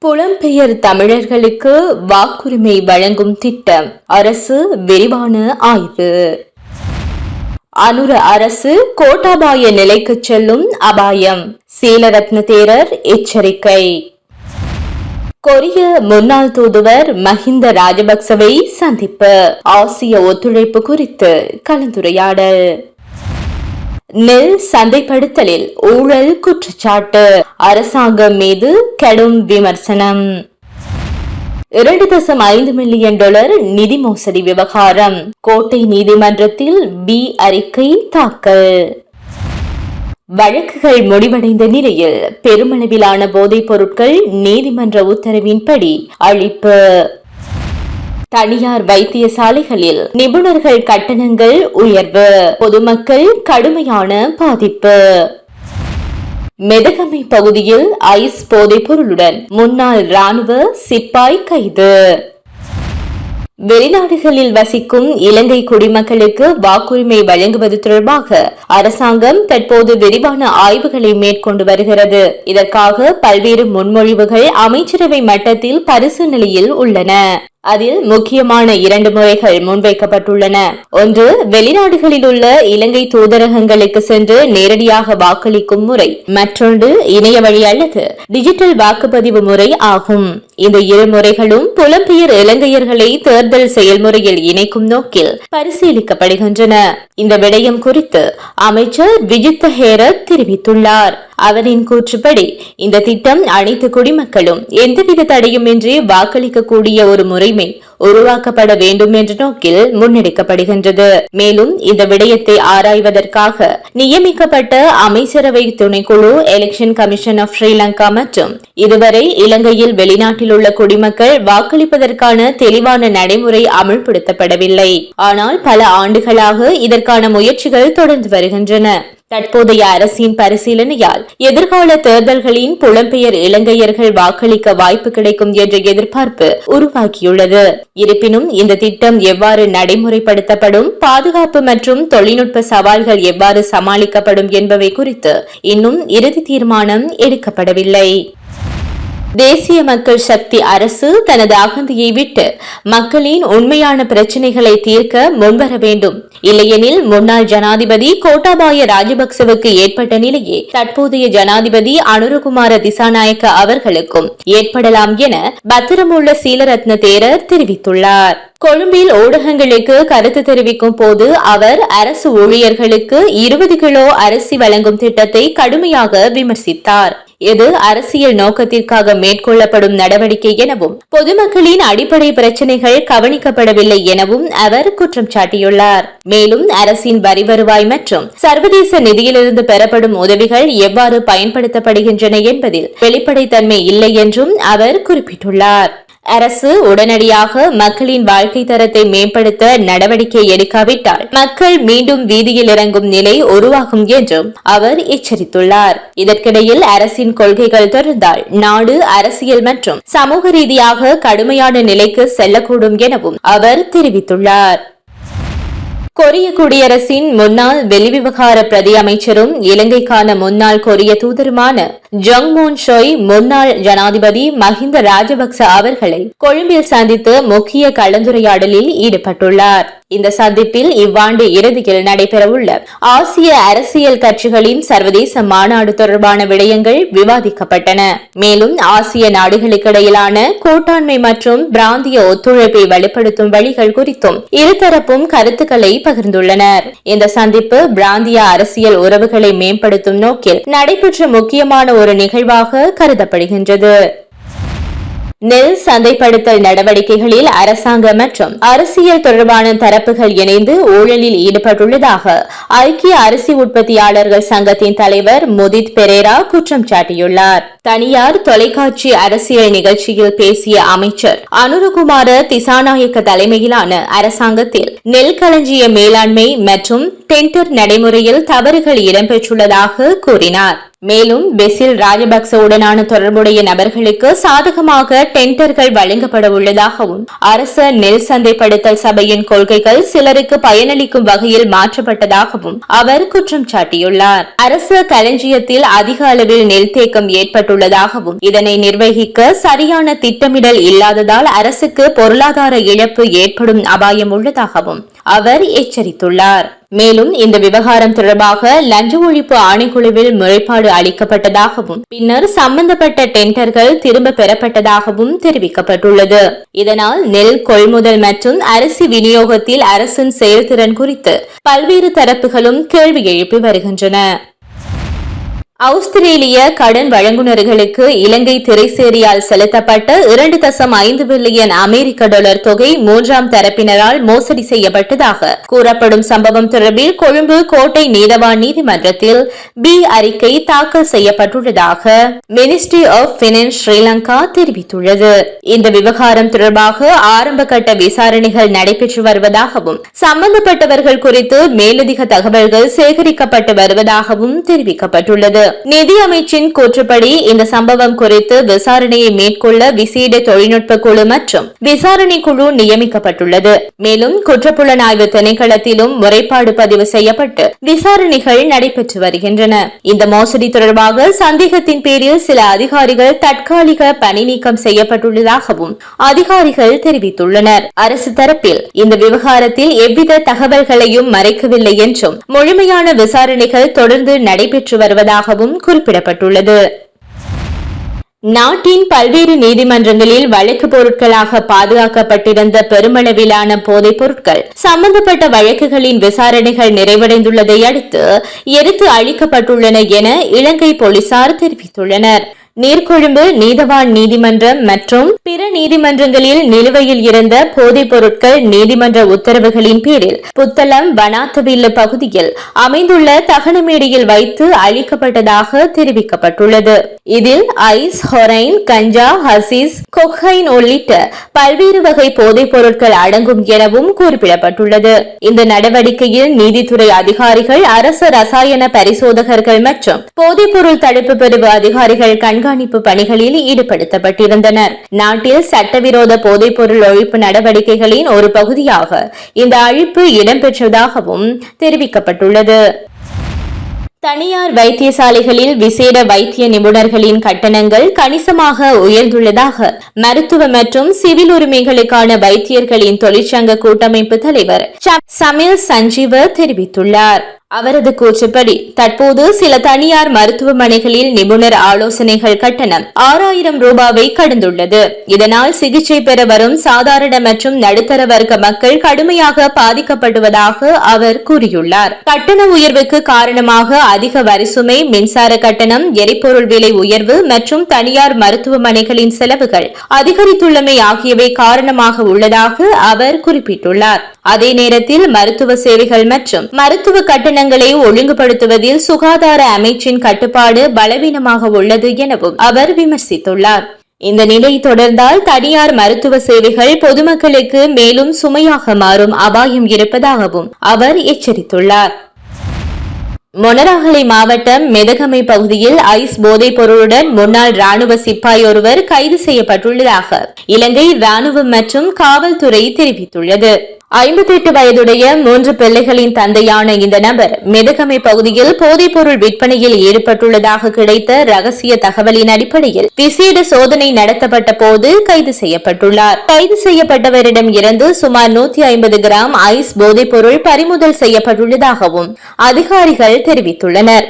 புலம்பெயர் தமிழர்களுக்கு வாக்குரிமை வழங்கும் திட்டம் அரசு விரிவான ஆய்வு. அனுர அரசு கோட்டாபாய நிலைக்கு செல்லும் அபாயம், சீலரத்ன தேரர் எச்சரிக்கை. கொரிய முன்னாள் தூதுவர் மஹிந்த ராஜபக்சவை சந்திப்பு, ஆசிய ஒத்துழைப்பு குறித்து கலந்துரையாடல். நெல் சந்தைப்படுத்தலில் ஊழல் குற்றச்சாட்டு, அரசாங்கம் மீது கடும் விமர்சனம். $2.5 மில்லியன் நிதி மோசடி விவகாரம், கோட்டை நீதிமன்றத்தில் பி அறிக்கை தாக்கல். வழக்குகள் முடிவடைந்த நிலையில் பெருமளவிலான போதைப் பொருட்கள் நீதிமன்ற உத்தரவின்படி அழிப்பு. தனியார் வைத்தியசாலைகளில் நிபுணர்கள் கட்டணங்கள் உயர்வு, பொதுமக்கள் கடுமையான பாதிப்பு. மெதகமை பகுதியில் ஐஸ் போதைப் பொருளுடன் முன்னாள் ராணுவ சிப்பாய் கைது. வெளிநாடுகளில் வசிக்கும் இலங்கை குடிமக்களுக்கு வாக்குரிமை வழங்குவது தொடர்பாக அரசாங்கம் தற்போது விரிவான ஆய்வுகளை மேற்கொண்டு வருகிறது. இதற்காக பல்வேறு முன்மொழிவுகள் அமைச்சரவை மட்டத்தில் பரிசீலனையில் உள்ளன. அதில் முக்கியமான 2 முறைகள் முன்வைக்கப்பட்டுள்ளன. ஒன்று, வெளிநாடுகளில் உள்ள இலங்கை தூதரகங்களுக்கு சென்று நேரடியாக வாக்களிக்கும் முறை. மற்றொன்று, இணைய வழி அல்லது டிஜிட்டல் வாக்குப்பதிவு முறை ஆகும். இந்த 2 முறைகளும் புலம்பெயர் இலங்கையர்களை தேர்தல் செயல்முறையில் இணைக்கும் நோக்கில் பரிசீலிக்கப்படுகின்றன. இந்த விடயம் குறித்து அமைச்சர் விஜித்த ஹேரத் தெரிவித்துள்ளார். அவரின் கூற்றுப்படி இந்த திட்டம் அனைத்து குடிமக்களும் எந்தவித தடையுமின்றி வாக்களிக்கக்கூடிய ஒரு முறைமை உருவாக்கப்பட வேண்டும் என்ற நோக்கில் முன்னெடுக்கப்படுகின்றது. மேலும் இந்த விடயத்தை ஆராய்வதற்காக நியமிக்கப்பட்ட அமைச்சரவை துணைக்குழு எலெக்ஷன் கமிஷன் ஆஃப் ஸ்ரீலங்கா மற்றும் இதுவரை இலங்கையில் வெளிநாட்டில் உள்ள குடிமக்கள் வாக்களிப்பதற்கான தெளிவான நடைமுறை அமல்படுத்தப்படவில்லை. ஆனால் பல ஆண்டுகளாக இதற்கான முயற்சிகள் தொடர்ந்து வருகின்றன. தற்போதைய அரசின் பரிசீலனையால் எதிர்கால தேர்தல்களின் புலம்பெயர் இலங்கையர்கள் வாக்களிக்க வாய்ப்பு கிடைக்கும் என்ற எதிர்பார்ப்பு உருவாக்கியுள்ளது. இருப்பினும் இந்த திட்டம் எவ்வாறு நடைமுறைப்படுத்தப்படும், பாதுகாப்பு மற்றும் தொழில்நுட்ப சவால்கள் எவ்வாறு சமாளிக்கப்படும் என்பவை குறித்து இன்னும் இறுதி தீர்மானம் எடுக்கப்படவில்லை. தேசிய மக்கள் சக்தி அரசு தனது அகந்தையை விட்டு மக்களின் உண்மையான பிரச்சினைகளை தீர்க்க முன்வர வேண்டும். இல்லையெனில் முன்னாள் ஜனாதிபதி கோட்டாபாய ராஜபக்சவுக்கு ஏற்பட்ட நிலையே தற்போதைய ஜனாதிபதி அனுரகுமார திசாநாயக்க அவர்களுக்கும் ஏற்படலாம் என பத்திரமுள்ள சீலரத்ன தேரர் தெரிவித்துள்ளார். கொழும்பில் ஊடகங்களுக்கு கருத்து தெரிவிக்கும் போது அவர் அரசு ஊழியர்களுக்கு 20 கிலோ அரிசி வழங்கும் திட்டத்தை கடுமையாக விமர்சித்தார். இது அரசியல் நோக்கத்திற்காக மேற்கொள்ளப்படும் நடவடிக்கை எனவும் பொதுமக்களின் அடிப்படை பிரச்சினைகள் கவனிக்கப்படவில்லை எனவும் அவர் குற்றம் சாட்டியுள்ளார். மேலும் அரசின் வரி வருவாய் மற்றும் சர்வதேச நிதியிலிருந்து பெறப்படும் உதவிகள் எவ்வாறு பயன்படுத்தப்படுகின்றன என்பதில் வெளிப்படைத்தன்மை இல்லை என்றும் அவர் குறிப்பிட்டுள்ளார். அரசு உடனடியாக மக்களின் வாழ்க்கை தரத்தை மேம்படுத்த நடவடிக்கை எடுக்காவிட்டால் மக்கள் மீண்டும் வீதியில் இறங்கும் நிலை உருவாகும் என்றும் அவர் எச்சரித்துள்ளார். இதற்கிடையில் அரசின் கொள்கைகள் தொடர்ந்தால் நாடு அரசியல் மற்றும் சமூக ரீதியாக கடுமையான நிலைக்கு செல்லக்கூடும் எனவும் அவர் தெரிவித்துள்ளார். கொரிய குடியரசின் முன்னாள் வெளிவிவகார பிரதி அமைச்சரும் இலங்கைக்கான முன்னாள் கொரிய தூதருமான ஜங் மூன் ஷோய் முன்னாள் ஜனாதிபதி மஹிந்த ராஜபக்ச அவர்களை கொழும்பில் சந்தித்து முக்கிய கலந்துரையாடலில் ஈடுபட்டுள்ளார். இந்த சந்திப்பில் இவ்வாண்டு இறுதியில் நடைபெறவுள்ள ஆசிய அரசியல் கட்சிகளின் சர்வதேச மாநாடு தொடர்பான விடயங்கள் விவாதிக்கப்பட்டன. மேலும் ஆசிய நாடுகளுக்கிடையிலான கூட்டாண்மை மற்றும் பிராந்திய ஒத்துழைப்பை வலுப்படுத்தும் வழிகள் குறித்தும் இருதரப்பும் கருத்துக்களை பகிர்ந்துள்ளனர். இந்த சந்திப்பு பிராந்திய அரசியல் உறவுகளை மேம்படுத்தும் நோக்கில் நடைபெற்ற முக்கியமான ஒரு நிகழ்வாக கருதப்படுகின்றது. நெல் சந்தைப்படுத்தல் நடவடிக்கைகளில் அரசாங்கம் மற்றும் அரசியல் தொடர்பான தரப்புகள் இணைந்து ஊழலில் ஈடுபட்டுள்ளதாக ஐக்கிய அரிசி உற்பத்தியாளர்கள் சங்கத்தின் தலைவர் முதித் பெரேரா குற்றம் சாட்டியுள்ளார். தனியார் தொலைக்காட்சி அரசியல் நிகழ்ச்சியில் பேசிய அமைச்சர் அனுரகுமார திசாநாயக்க தலைமையிலான அரசாங்கத்தில் நெல் களஞ்சிய மேலாண்மை மற்றும் டெண்டர் நடைமுறையில் தவறுகள் இடம்பெற்றுள்ளதாக கூறினார். மேலும் பெசில் ராஜபக்சவுடனான தொடர்புடைய நபர்களுக்கு சாதகமாக டெண்டர்கள் வழங்கப்பட உள்ளதாகவும் அரச நெல் சந்தைப்படுத்தல் சபையின் கொள்கைகள் சிலருக்கு பயனளிக்கும் வகையில் மாற்றப்பட்டதாகவும் அவர் குற்றம் சாட்டியுள்ளார். அரச களஞ்சியத்தில் அதிக அளவில் நெல் தேக்கம் ஏற்பட்டுள்ளதாகவும் இதனை நிர்வகிக்க சரியான திட்டமிடல் இல்லாததால் அரசுக்கு பொருளாதார இழப்பு ஏற்படும் அபாயம் உள்ளதாகவும் அவர் எச்சரித்துள்ளார். மேலும் இந்த விவகாரம் தொடர்பாக லஞ்ச ஒழிப்பு ஆணைக்குழுவில் முறைப்பாடு அளிக்கப்பட்டதாகவும் பின்னர் சம்பந்தப்பட்ட டெண்டர்கள் திரும்ப பெறப்பட்டதாகவும் தெரிவிக்கப்பட்டுள்ளது. இதனால் நெல் கொள்முதல் மற்றும் அரிசி விநியோகத்தில் அரசின் செயல்திறன் குறித்து பல்வேறு தரப்புகளும் கேள்வி எழுப்பி வருகின்றன. ஆஸ்திரேலிய கடன் வழங்குநர்களுக்கு இலங்கை திரைசேரியால் செலுத்தப்பட்ட 2.5 பில்லியன் அமெரிக்க டாலர் தொகை 3ஆம் தரப்பினரால் மோசடி செய்யப்பட்டதாக கூறப்படும் சம்பவம் தொடர்பில் கொழும்பு கோட்டை நீதவான் நீதிமன்றத்தில் அறிக்கை தாக்கல் செய்யப்பட்டுள்ளதாக மினிஸ்ட்ரி ஆஃப் பைனான்ஸ் ஸ்ரீலங்கா தெரிவித்துள்ளது. இந்த விவகாரம் தொடர்பாக ஆரம்ப கட்ட விசாரணைகள் நடைபெற்று வருவதாகவும் சம்பந்தப்பட்டவர்கள் குறித்து மேலதிக தகவல்கள் சேகரிக்கப்பட்டு வருவதாகவும் தெரிவிக்கப்பட்டுள்ளது. நிதி அமைச்சின் கூற்றுப்படி இந்த சம்பவம் குறித்து விசாரணையை மேற்கொள்ள விசேட தொழில்நுட்ப குழு மற்றும் விசாரணை குழு நியமிக்கப்பட்டுள்ளது. மேலும் குற்றப்புலனாய்வு திணைக்களத்திலும் முறைப்பாடு பதிவு செய்யப்பட்டு விசாரணைகள் நடைபெற்று வருகின்றன. இந்த மோசடி தொடர்பாக சந்தேகத்தின் பேரில் சில அதிகாரிகள் தற்காலிக பணி நீக்கம் செய்யப்பட்டுள்ளதாகவும் அதிகாரிகள் தெரிவித்துள்ளனர். அரசு தரப்பில் இந்த விவகாரத்தில் எவ்வித தகவல்களையும் மறைக்கவில்லை என்றும் முழுமையான விசாரணைகள் தொடர்ந்து நடைபெற்று வருவதாக குறிப்பிடப்பட்டுள்ளது. நாட்டின் பல்வேறு நீதிமன்றங்களில் வழக்கு பொருட்களாக பாதுகாக்கப்பட்டிருந்த பெருமளவிலான போதைப் பொருட்கள் சம்பந்தப்பட்ட வழக்குகளின் விசாரணைகள் நிறைவடைந்துள்ளதை அடுத்து எரித்து அழிக்கப்பட்டுள்ளன என இலங்கை போலீசார் தெரிவித்துள்ளனர். நீர்கொழும்பு நீதவான் நீதிமன்றம் மற்றும் பிற நீதிமன்றங்களில் நிலுவையில் இருந்த போதைப் பொருட்கள் நீதிமன்ற உத்தரவுகளின் பேரில் புத்தளம் வனாத்தவில்லு பகுதியில் அமைந்துள்ள தகனமேடையில் வைத்து அளிக்கப்பட்டதாக தெரிவிக்கப்பட்டுள்ளது. இதில் ஐஸ், ஹொரைன், கஞ்சா, ஹசீஸ், கொக்கைன் உள்ளிட்ட பல்வேறு வகை போதைப் பொருட்கள் அடங்கும் எனவும் குறிப்பிடப்பட்டுள்ளது. இந்த நடவடிக்கையில் நீதித்துறை அதிகாரிகள், அரச ரசாயன பரிசோதகர்கள் மற்றும் போதைப்பொருள் தடுப்பு பிரிவு அதிகாரிகள் கண்காணிப்பு பணிகளில் ஈடுபடுத்தப்பட்டிருந்தனர். நாட்டில் சட்டவிரோத போதைப்பொருள் ஒழிப்பு நடவடிக்கைகளின் ஒரு பகுதியாக இந்த அழிப்பு இடம்பெற்றதாகவும் தெரிவிக்கப்பட்டுள்ளது. தனியார் வைத்தியசாலைகளில் விசேட வைத்திய நிபுணர்களின் கட்டணங்கள் கணிசமாக உயர்ந்துள்ளதாக மருத்துவ மற்றும் சிவில் உரிமைகளுக்கான வைத்தியர்களின் தொழிற்சங்க கூட்டமைப்பு தலைவர் சமில் சஞ்சீவ தெரிவித்துள்ளார். அவரது கூற்றுப்படி தற்போது சில தனியார் மருத்துவமனைகளில் நிபுணர் ஆலோசனைகள் கட்டணம் 6000 ரூபாவை கடந்துள்ளது. இதனால் சிகிச்சை பெற வரும் சாதாரண மற்றும் நடுத்தர வர்க்க மக்கள் கடுமையாக பாதிக்கப்படுவதாக அவர் கூறியுள்ளார். கட்டண உயர்வுக்கு காரணமாக அதிக வரிசுமை, மின்சார கட்டணம், எரிபொருள் விலை உயர்வு மற்றும் தனியார் மருத்துவமனைகளின் செலவுகள் அதிகரித்துள்ளமை ஆகியவை காரணமாக உள்ளதாக அவர் குறிப்பிட்டுள்ளார். அதே நேரத்தில் மருத்துவ சேவைகள் மற்றும் மருத்துவ கட்டணங்களை ஒழுங்குபடுத்துவதில் சுகாதார அமைச்சின் கட்டுப்பாடு பலவீனமாக உள்ளது எனவும் அவர் விமர்சித்துள்ளார். இந்த நிலை தொடர்ந்தால் தனியார் மருத்துவ சேவைகள் பொதுமக்களுக்கு மேலும் சுமையாக மாறும் அபாயம் இருப்பதாகவும் அவர் எச்சரித்துள்ளார். மொனராகலை மாவட்டம் மெதகமை பகுதியில் ஐஸ் போதைப் பொருளுடன் முன்னாள் ராணுவ சிப்பாய் ஒருவர் கைது செய்யப்பட்டுள்ளதாக இலங்கை ராணுவம் மற்றும் காவல்துறை தெரிவித்துள்ளது. 58 வயதுடைய 3 பிள்ளைகளின் தந்தையான இந்த நபர் மெதகமை பகுதியில் போதைப்பொருள் விற்பனையில் ஈடுபட்டுள்ளதாக கிடைத்த ரகசிய தகவலின் அடிப்படையில் விசேட சோதனை நடத்தப்பட்ட போது கைது செய்யப்பட்டுள்ளார். கைது செய்யப்பட்டவரிடம் இருந்து சுமார் 150 கிராம் ஐஸ் போதைப்பொருள் பறிமுதல் செய்யப்பட்டுள்ளதாகவும் அதிகாரிகள் தெரிவித்துள்ளனர்.